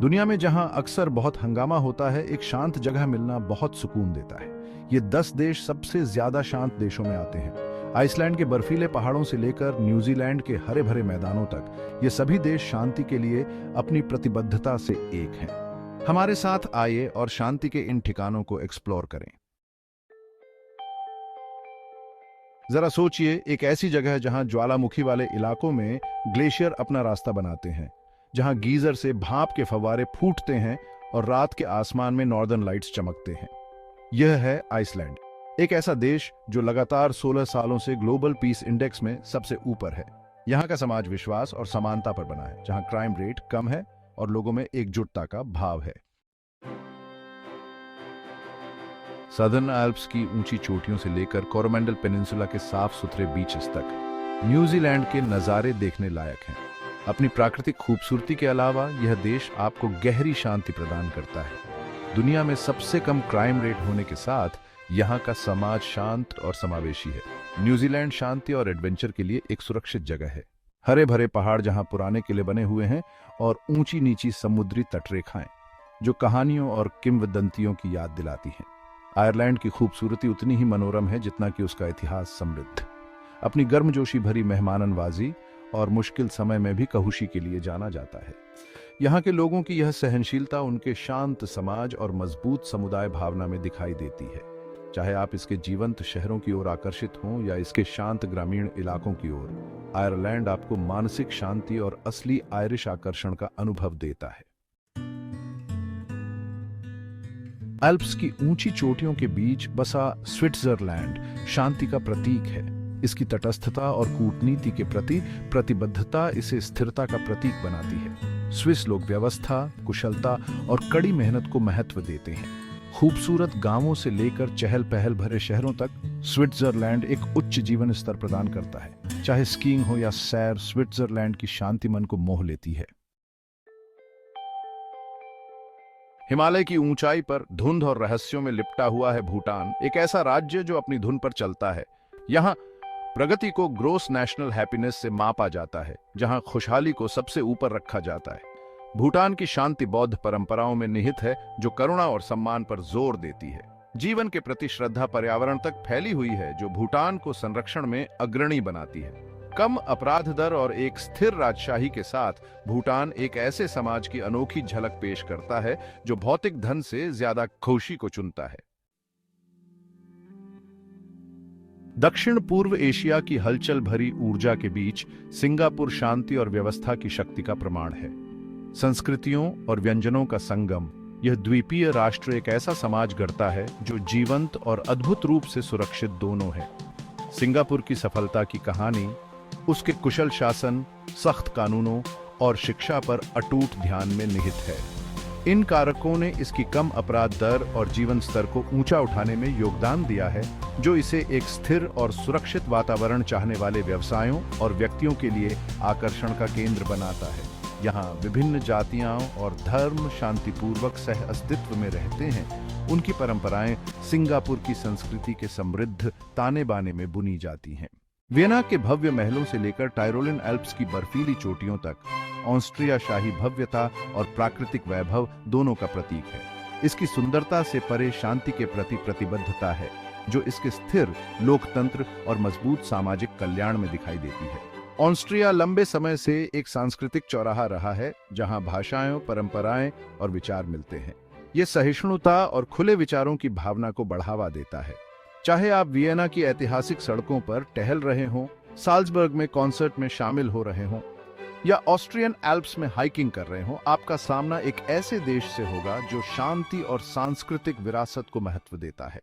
दुनिया में जहां अक्सर बहुत हंगामा होता है, एक शांत जगह मिलना बहुत सुकून देता है। ये 10 देश सबसे ज्यादा शांत देशों में आते हैं। आइसलैंड के बर्फीले पहाड़ों से लेकर न्यूजीलैंड के हरे भरे मैदानों तक, ये सभी देश शांति के लिए अपनी प्रतिबद्धता से एक हैं। हमारे साथ आइए और शांति के इन ठिकानों को एक्सप्लोर करें। जरा सोचिए, एक ऐसी जगह जहां ज्वालामुखी वाले इलाकों में ग्लेशियर अपना रास्ता बनाते हैं, जहां गीजर से भाप के फव्वारे फूटते हैं और रात के आसमान में नॉर्दर्न लाइट्स चमकते हैं। यह है आइसलैंड, एक ऐसा देश जो लगातार 16 सालों से ग्लोबल पीस इंडेक्स में सबसे ऊपर है। यहाँ का समाज विश्वास और समानता पर बना है, जहां क्राइम रेट कम है और लोगों में एकजुटता का भाव है। सदर्न एल्प्स की ऊंची चोटियों से लेकर कोरोमंडल पेनिनसुला के साफ सुथरे बीचेस तक न्यूजीलैंड के नज़ारे देखने लायक हैं। अपनी प्राकृतिक खूबसूरती के अलावा यह देश आपको गहरी शांति प्रदान करता है। दुनिया में सबसे कम क्राइम रेट होने के साथ यहाँ का समाज शांत और समावेशी है। न्यूजीलैंड शांति और एडवेंचर के लिए एक सुरक्षित जगह है। हरे भरे पहाड़ जहाँ पुराने किले बने हुए हैं और ऊंची नीची समुद्री तटरेखाएं जो कहानियों और किंवदंतियों की याद दिलाती हैं। आयरलैंड की खूबसूरती उतनी ही मनोरम है जितना कि उसका इतिहास समृद्ध। अपनी गर्मजोशी भरी मेहमाननवाजी और मुश्किल समय में भी कहुशी के लिए जाना जाता है। यहाँ के लोगों की यह सहनशीलता उनके शांत समाज और मजबूत समुदाय भावना में दिखाई देती है। चाहे आप इसके जीवंत शहरों की ओर आकर्षित हों या इसके शांत ग्रामीण इलाकों की ओर, आयरलैंड आपको मानसिक शांति और असली आयरिश आकर्षण का अनुभव देता है। एल्प्स की ऊंची चोटियों के बीच बसा स्विट्जरलैंड शांति का प्रतीक है। इसकी तटस्थता और कूटनीति के प्रति प्रतिबद्धता इसे स्थिरता का प्रतीक बनाती है। स्विस लोग व्यवस्था, कुशलता और कड़ी मेहनत को महत्व देते हैं। खूबसूरत गांवों से लेकर चहल पहल भरे शहरों तक, स्विट्जरलैंड एक उच्च जीवन स्तर प्रदान करता है। चाहे स्कीइंग हो या सैर, स्विट्जरलैंड की शांति मन को मोह लेती है। हिमालय की ऊंचाई पर धुंध और रहस्यों में लिपटा हुआ है भूटान, एक ऐसा राज्य जो अपनी धुन पर चलता है। यहाँ प्रगति को ग्रोस नेशनल हैप्पीनेस से मापा जाता है, जहां खुशहाली को सबसे ऊपर रखा जाता है। भूटान की शांति बौद्ध परंपराओं में निहित है, जो करुणा और सम्मान पर जोर देती है। जीवन के प्रति श्रद्धा पर्यावरण तक फैली हुई है, जो भूटान को संरक्षण में अग्रणी बनाती है। कम अपराध दर और एक स्थिर राजशाही के साथ भूटान एक ऐसे समाज की अनोखी झलक पेश करता है जो भौतिक धन से ज्यादा खुशी को चुनता है। दक्षिण पूर्व एशिया की हलचल भरी ऊर्जा के बीच सिंगापुर शांति और व्यवस्था की शक्ति का प्रमाण है। संस्कृतियों और व्यंजनों का संगम, यह द्वीपीय राष्ट्र एक ऐसा समाज गढ़ता है जो जीवंत और अद्भुत रूप से सुरक्षित दोनों है। सिंगापुर की सफलता की कहानी उसके कुशल शासन, सख्त कानूनों और शिक्षा पर अटूट ध्यान में निहित है। इन कारकों ने इसकी कम अपराध दर और जीवन स्तर को ऊंचा उठाने में योगदान दिया है, जो इसे एक स्थिर और सुरक्षित वातावरण चाहने वाले व्यवसायों और व्यक्तियों के लिए आकर्षण का केंद्र बनाता है। यहाँ विभिन्न जातियां और धर्म शांतिपूर्वक सह अस्तित्व में रहते हैं। उनकी परंपराएं सिंगापुर की संस्कृति के समृद्ध ताने बाने में बुनी जाती हैं। वियना के भव्य महलों से लेकर टायरोलिन एल्प्स की बर्फीली चोटियों तक, ऑस्ट्रिया शाही भव्यता और प्राकृतिक वैभव दोनों का प्रतीक है। इसकी सुंदरता से परे शांति के प्रति प्रतिबद्धता है, जो इसके स्थिर लोकतंत्र और मजबूत सामाजिक कल्याण में दिखाई देती है। ऑस्ट्रिया लंबे समय से एक सांस्कृतिक चौराहा रहा है, जहां भाषाएं, परंपराएं और विचार मिलते हैं। ये सहिष्णुता और खुले विचारों की भावना को बढ़ावा देता है। चाहे आप वियना की ऐतिहासिक सड़कों पर टहल रहे हों, साल्जबर्ग में कॉन्सर्ट में शामिल हो रहे हों या ऑस्ट्रियन एल्प्स में हाइकिंग कर रहे हों, आपका सामना एक ऐसे देश से होगा जो शांति और सांस्कृतिक विरासत को महत्व देता है।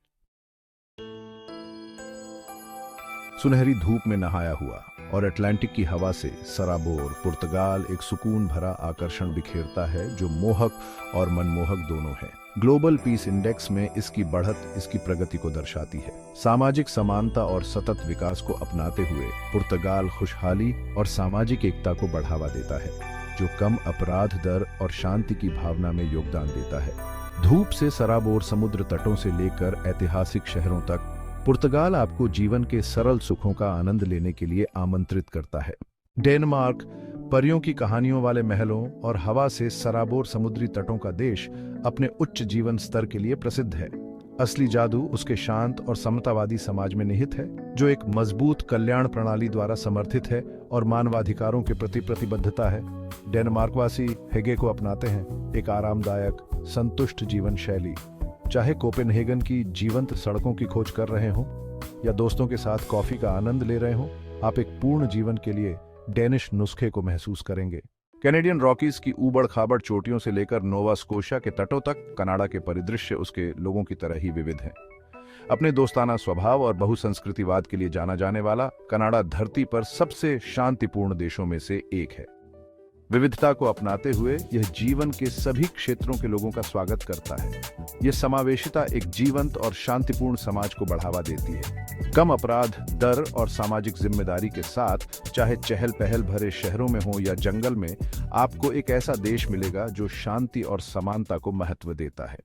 सुनहरी धूप में नहाया हुआ और अटलांटिक की हवा से सराबोर पुर्तगाल एक सुकून भरा आकर्षण बिखेरता है, जो मोहक और मनमोहक दोनों है। ग्लोबल पीस इंडेक्स में इसकी बढ़त इसकी प्रगति को दर्शाती है। सामाजिक समानता और सतत विकास को अपनाते हुए पुर्तगाल खुशहाली और सामाजिक एकता को बढ़ावा देता है, जो कम अपराध दर और शांति की भावना में योगदान देता है। धूप से सराबोर समुद्र तटों से लेकर ऐतिहासिक शहरों तक, पुर्तगाल आपको जीवन के सरल सुखों का आनंद लेने के लिए आमंत्रित करता है। डेनमार्क परियों की कहानियों वाले महलों और हवा से सराबोर समुद्री तटों का देश अपने उच्च जीवन स्तर के लिए प्रसिद्ध है। असली जादू उसके शांत और समतावादी समाज में निहित है, जो एक मजबूत कल्याण प्रणाली द्वारा समर्थित है और मानवाधिकारों के प्रति प्रतिबद्धता है। डेनमार्कवासी हेगे को अपनाते हैं, एक आरामदायक, संतुष्ट जीवन शैली। चाहे कोपेनहेगन की जीवंत सड़कों की खोज कर रहे हों या दोस्तों के साथ कॉफी का आनंद ले रहे हों, आप एक पूर्ण जीवन के लिए डेनिश नुस्खे को महसूस करेंगे। कैनेडियन रॉकीज की ऊबड़ खाबड़ चोटियों से लेकर नोवा स्कोशिया के तटों तक कनाडा के परिदृश्य उसके लोगों की तरह ही विविध हैं। अपने दोस्ताना स्वभाव और बहुसंस्कृतिवाद के लिए जाना जाने वाला कनाडा धरती पर सबसे शांतिपूर्ण देशों में से एक है। विविधता को अपनाते हुए यह जीवन के सभी क्षेत्रों के लोगों का स्वागत करता है। यह समावेशिता एक जीवंत और शांतिपूर्ण समाज को बढ़ावा देती है। कम अपराध दर और सामाजिक जिम्मेदारी के साथ, चाहे चहल पहल भरे शहरों में हो या जंगल में, आपको एक ऐसा देश मिलेगा जो शांति और समानता को महत्व देता है।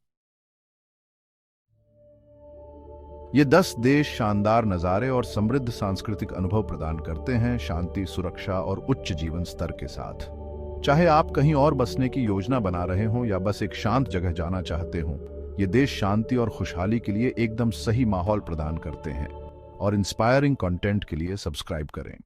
ये 10 देश शानदार नज़ारे और समृद्ध सांस्कृतिक अनुभव प्रदान करते हैं, शांति, सुरक्षा और उच्च जीवन स्तर के साथ। चाहे आप कहीं और बसने की योजना बना रहे हों या बस एक शांत जगह जाना चाहते हों, ये देश शांति और खुशहाली के लिए एकदम सही माहौल प्रदान करते हैं। और इंस्पायरिंग कंटेंट के लिए सब्सक्राइब करें।